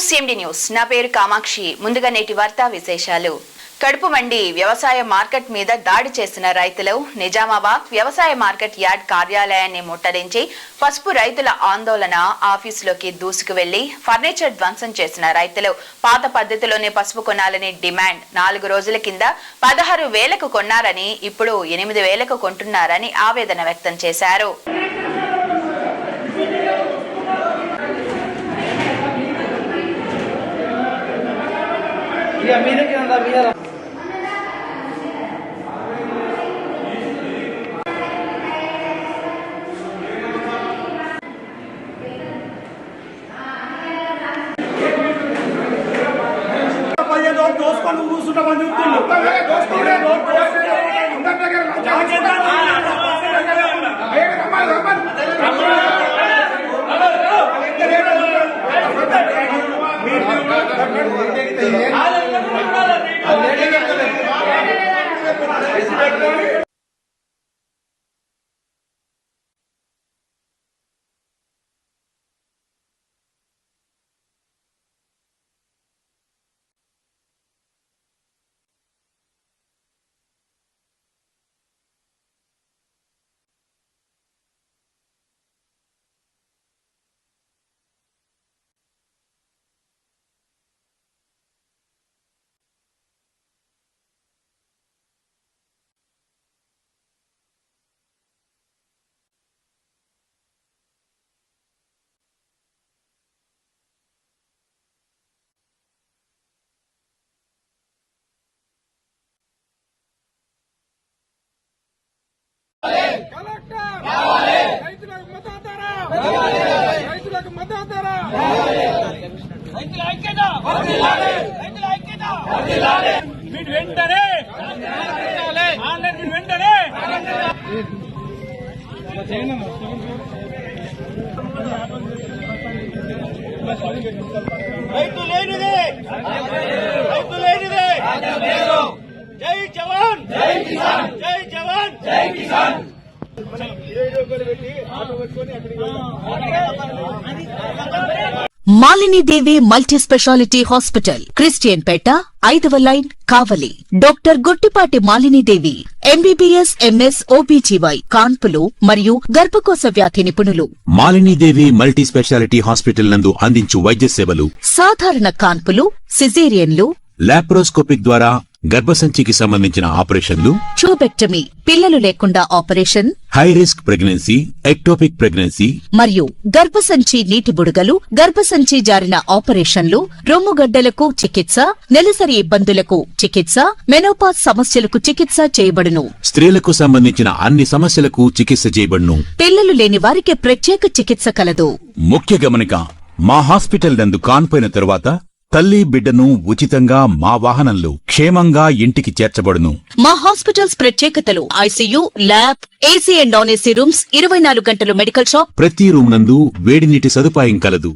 CMD news నా పేరు కామాక్షి. ముందుగా నేటి వార్తా విశేషాలు. కడుపు మండి వ్యవసాయ మార్కెట్ మీద దాడి చేసిన రైతులు నిజామాబాద్ వ్యవసాయ మార్కెట్ యార్డ్ కార్యాలయాన్ని ముట్టడించి పసుపు రైతుల ఆందోళన ఆఫీసులోకి దూసుకు వెళ్లి ఫర్నిచర్ ధ్వంసం చేసిన రైతులు పాత పద్ధతిలోనే పసుపు కొనాలని డిమాండ్. 4 రోజుల కింద 16,000కు కొన్నారని ఇప్పుడు 8,000కు కొంటున్నారని ఆవేదన వ్యక్తం చేశారు. జై జవాన్ జై కిసాన్ జై జవాన్ జై కిసాన్ మాలిని దేవి మల్టీ స్పెషాలిటీ హాస్పిటల్, క్రిస్టియన్ పేట, 5వ లైన్, కావలి. డాక్టర్ గుట్టిపాటి మాలిని దేవి MBBS MS OBGY కాన్పులు మరియు గర్భకోశ వ్యాధి నిపుణులు. మాలిని దేవి మల్టీ స్పెషాలిటీ హాస్పిటల్ నందు అందించు వైద్య సేవలు: సాధారణ కాన్పులు, సిజేరియన్లు, లాప్రోస్కోపిక్ ద్వారా గర్భసంచికి సంబంధించిన ఆపరేషన్లు, ట్యూబెక్టమీ పిల్లలు లేకుండా operation, high risk pregnancy, ectopic pregnancy మరియు గర్భసంచి నీటి బుడగలు, గర్భసంచి జారిన ఆపరేషన్లు, రొమ్ముగడ్డలకు చికిత్స, నెలసరి ఇబ్బందులకు చికిత్స, మెనోపాజ్ సమస్యలకు చికిత్స చేయబడును. స్త్రీలకు సంబంధించిన అన్ని సమస్యలకు చికిత్స చేయబడును. పిల్లలు లేని వారికి ప్రత్యేక చికిత్స కలదు. ముఖ్య గమనిక: మా హాస్పిటల్ నందు కాన్పోయిన తరువాత తల్లి బిడ్డను ఉచితంగా మా వాహనంలో క్షేమంగా ఇంటికి చేర్చబడును. మా హాస్పిటల్స్ ప్రత్యేకతలు: ICU, lab, AC and non AC rooms, 24 గంటలు మెడికల్ షాప్, ప్రతి రూమ్ నందు వేడి నీటి సదుపాయం కలదు.